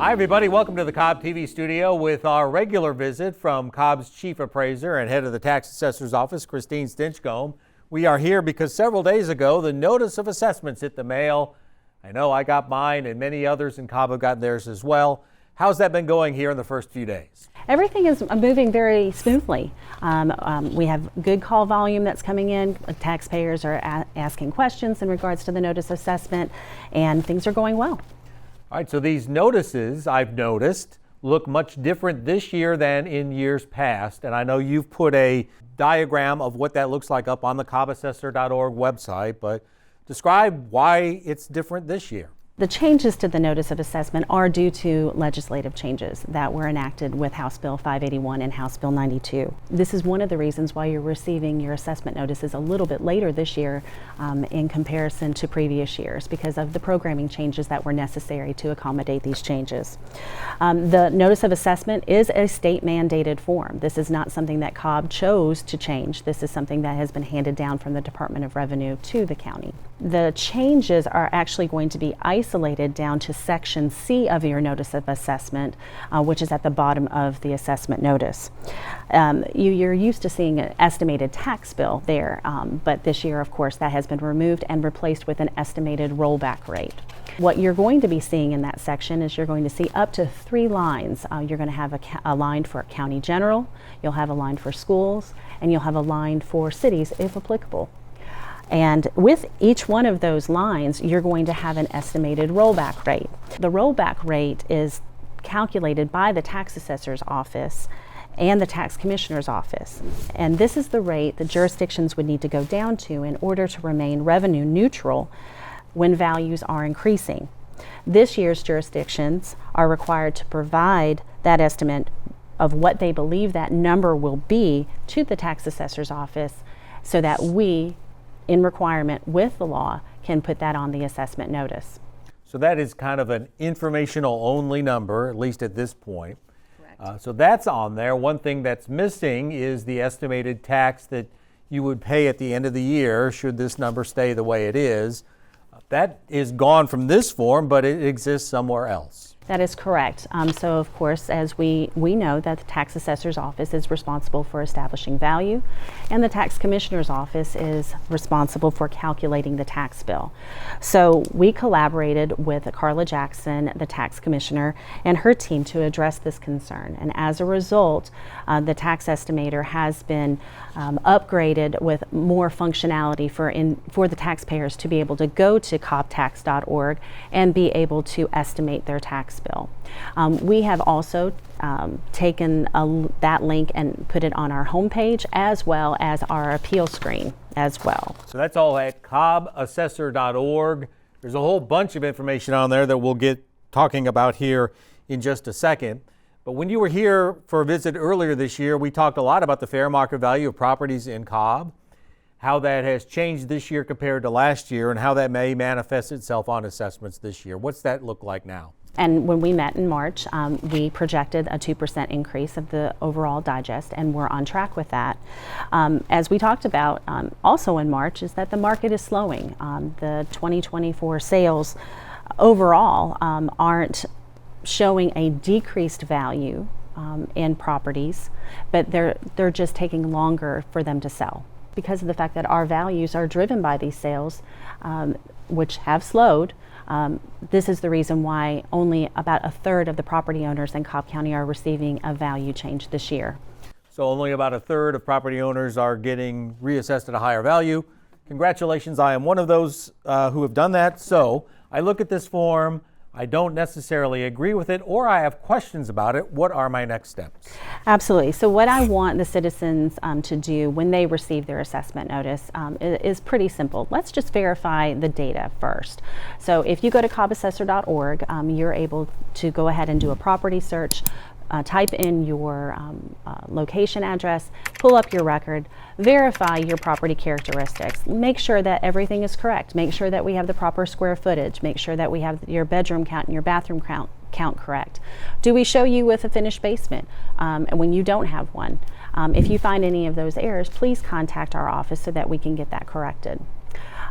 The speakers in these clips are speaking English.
Hi everybody, welcome to the CobbTV studio with our regular visit from Cobb's Chief Appraiser and Head of the Tax Assessor's Office, Christine Stinchcomb. We are here because several days ago, the notice of assessments hit the mail. I know I got mine and many others in Cobb have gotten theirs as well. How's that been going here in the first few days? Everything is moving very smoothly. We have good call volume that's coming in. Taxpayers are asking questions in regards to the notice of assessment, and things are going well. All right, so these notices, I've noticed, look much different this year than in years past. And I know you've put a diagram of what that looks like up on the cobbassessor.org website, but describe why it's different this year. The changes to the notice of assessment are due to legislative changes that were enacted with House Bill 581 and House Bill 92. This is one of the reasons why you're receiving your assessment notices a little bit later this year in comparison to previous years, because of the programming changes that were necessary to accommodate these changes. The notice of assessment is a state mandated form. This is not something that Cobb chose to change. This is something that has been handed down from the Department of Revenue to the county. The changes are actually going to be isolated down to Section C of your notice of assessment, which is at the bottom of the assessment notice. You're used to seeing an estimated tax bill there, but this year, of course, that has been removed and replaced with an estimated rollback rate. What you're going to be seeing in that section is you're going to see up to 3 lines. You're going to have a line for county general, you'll have a line for schools, and you'll have a line for cities if applicable. And with each one of those lines, you're going to have an estimated rollback rate. The rollback rate is calculated by the tax assessor's office and the tax commissioner's office. And this is the rate the jurisdictions would need to go down to in order to remain revenue neutral when values are increasing. This year's jurisdictions are required to provide that estimate of what they believe that number will be to the tax assessor's office so that we, in requirement with the law, can put that on the assessment notice. So that is kind of an informational only number, at least at this point. So that's on there. One thing that's missing is the estimated tax that you would pay at the end of the year should this number stay the way it is. That is gone from this form, but it exists somewhere else. That is correct. So of course, as we know that the tax assessor's office is responsible for establishing value, and the tax commissioner's office is responsible for calculating the tax bill. So we collaborated with Carla Jackson, the tax commissioner, and her team to address this concern. And as a result, the tax estimator has been upgraded with more functionality for the taxpayers to be able to go to cobbtax.org and be able to estimate their tax bill. We have also taken that link and put it on our homepage as well as our appeal screen as well. So that's all at cobbassessor.org. There's a whole bunch of information on there that we'll get talking about here in just a second. But when you were here for a visit earlier this year, we talked a lot about the fair market value of properties in Cobb, how that has changed this year compared to last year, and how that may manifest itself on assessments this year. What's that look like now? And when we met in March, we projected a 2% increase of the overall digest, and we're on track with that. As we talked about also in March, is that the market is slowing. The 2024 sales overall aren't showing a decreased value in properties, but they're just taking longer for them to sell. Because of the fact that our values are driven by these sales, which have slowed, this is the reason why only about 1/3 of the property owners in Cobb County are receiving a value change this year. So only about 1/3 of property owners are getting reassessed at a higher value. Congratulations, I am one of those who have done that. So I look at this form, I don't necessarily agree with it, or I have questions about it. What are my next steps? Absolutely. So what I want the citizens to do when they receive their assessment notice is pretty simple. Let's just verify the data first. So if you go to cobbassessor.org, you're able to go ahead and do a property search. Type in your location address, pull up your record, verify your property characteristics, make sure that everything is correct, make sure that we have the proper square footage, make sure that we have your bedroom count and your bathroom count correct. Do we show you with a finished basement and when you don't have one? If you find any of those errors, please contact our office so that we can get that corrected.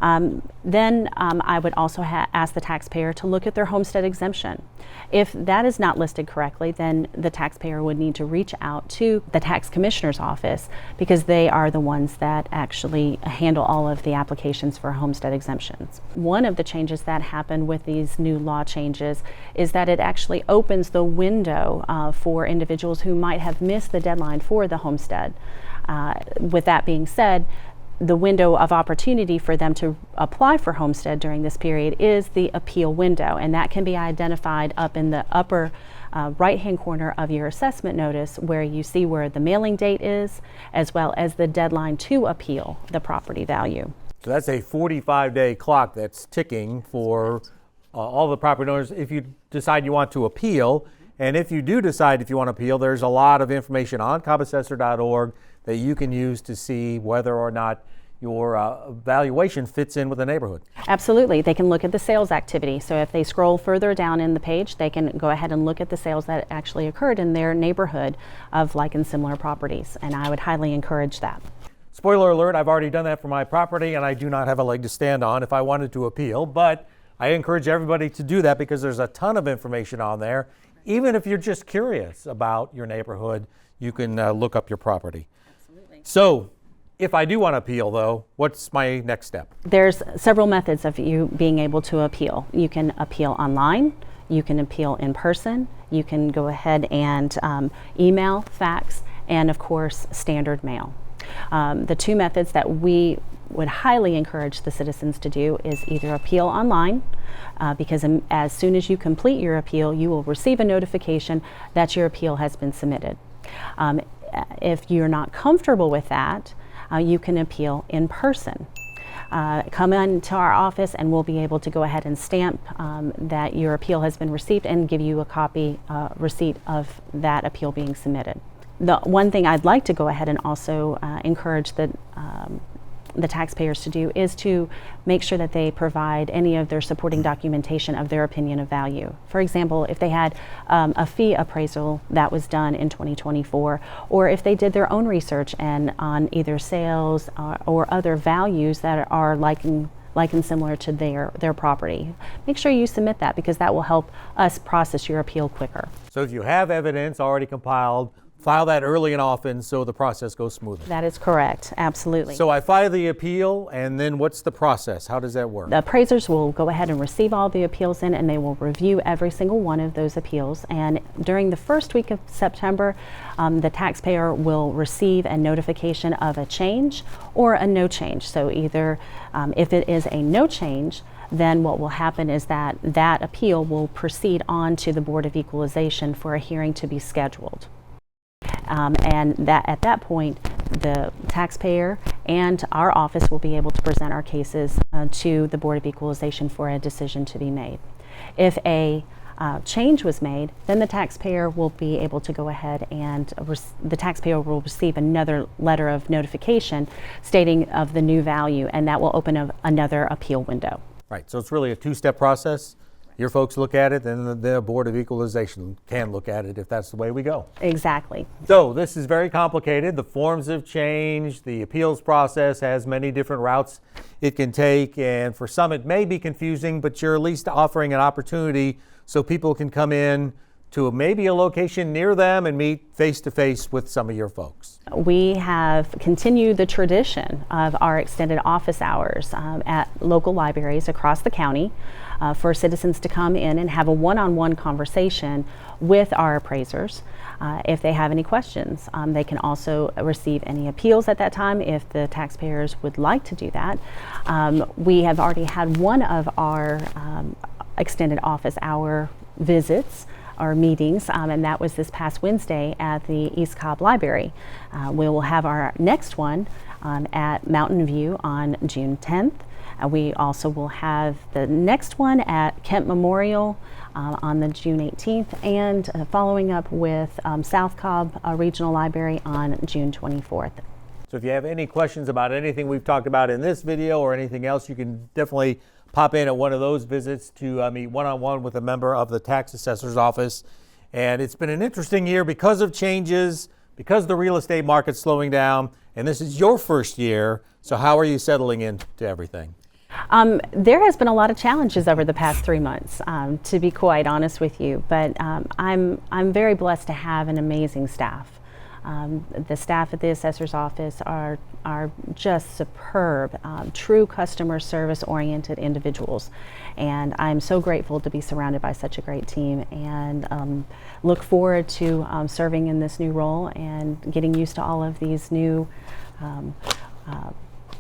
Then I would also ask the taxpayer to look at their homestead exemption. If that is not listed correctly, then the taxpayer would need to reach out to the tax commissioner's office, because they are the ones that actually handle all of the applications for homestead exemptions. One of the changes that happened with these new law changes is that it actually opens the window for individuals who might have missed the deadline for the homestead. With that being said, the window of opportunity for them to apply for homestead during this period is the appeal window, and that can be identified up in the upper right-hand corner of your assessment notice, where you see where the mailing date is, as well as the deadline to appeal the property value. So that's a 45-day clock that's ticking for all the property owners if you decide you want to appeal. And if you do decide if you want to appeal, there's a lot of information on CobbAssessor.org that you can use to see whether or not your valuation fits in with the neighborhood. Absolutely. They can look at the sales activity. So if they scroll further down in the page, they can go ahead and look at the sales that actually occurred in their neighborhood of like and similar properties. And I would highly encourage that. Spoiler alert, I've already done that for my property, and I do not have a leg to stand on if I wanted to appeal, but I encourage everybody to do that because there's a ton of information on there. Even if you're just curious about your neighborhood, you can look up your property. Absolutely. So if I do want to appeal, though, what's my next step? There's several methods of you being able to appeal. You can appeal online, you can appeal in person, you can go ahead and email, fax, and of course standard mail. The two methods that we would highly encourage the citizens to do is either appeal online, because as soon as you complete your appeal, you will receive a notification that your appeal has been submitted. If you're not comfortable with that, you can appeal in person. Come into our office and we'll be able to go ahead and stamp that your appeal has been received and give you a copy receipt of that appeal being submitted. The one thing I'd like to go ahead and also encourage the taxpayers to do is to make sure that they provide any of their supporting documentation of their opinion of value. For example, if they had a fee appraisal that was done in 2024, or if they did their own research and on either sales or other values that are like and similar to their property. Make sure you submit that, because that will help us process your appeal quicker. So if you have evidence already compiled, file that early and often so the process goes smoothly. That is correct, absolutely. So I file the appeal, and then what's the process? How does that work? The appraisers will go ahead and receive all the appeals in, and they will review every single one of those appeals. And during the first week of September, the taxpayer will receive a notification of a change or a no change. So either if it is a no change, then what will happen is that appeal will proceed on to the Board of Equalization for a hearing to be scheduled. And that at that point, the taxpayer and our office will be able to present our cases to the Board of Equalization for a decision to be made. If a change was made, then the taxpayer will be able to go ahead and the taxpayer will receive another letter of notification stating of the new value, and that will open another appeal window. Right, so it's really a two-step process. Your folks look at it, then the Board of Equalization can look at it if that's the way we go. Exactly. So this is very complicated. The forms have changed. The appeals process has many different routes it can take, and for some it may be confusing, but you're at least offering an opportunity so people can come in to maybe a location near them and meet face-to-face with some of your folks. We have continued the tradition of our extended office hours at local libraries across the county for citizens to come in and have a one-on-one conversation with our appraisers. If they have any questions, they can also receive any appeals at that time if the taxpayers would like to do that. We have already had one of our extended office hour visits or meetings, and that was this past Wednesday at the East Cobb Library. We will have our next one at Mountain View on June 10th. We also will have the next one at Kent Memorial on the June 18th, and following up with South Cobb Regional Library on June 24th. So if you have any questions about anything we've talked about in this video or anything else, you can definitely pop in at one of those visits to meet one-on-one with a member of the tax assessor's office. And it's been an interesting year because of changes, because the real estate market's slowing down, And this is your first year, so how are you settling into everything? There has been a lot of challenges over the past 3 months, to be quite honest with you, but I'm very blessed to have an amazing staff. The staff at the assessor's office are just superb, true customer service oriented individuals, and I'm so grateful to be surrounded by such a great team, and look forward to serving in this new role and getting used to all of these new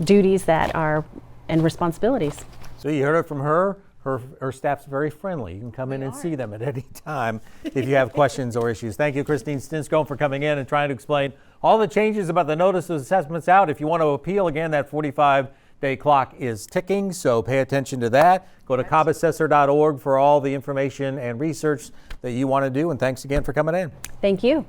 duties that are and responsibilities. So you heard it from her. Her staff's very friendly. You can come in and see them at any time if you have questions or issues. Thank you, Christine Stinchcomb, for coming in and trying to explain all the changes about the notice of assessments out. If you want to appeal, again, that 45-day clock is ticking, so pay attention to that. Go to CobbAssessor.org for all the information and research that you want to do, and thanks again for coming in. Thank you.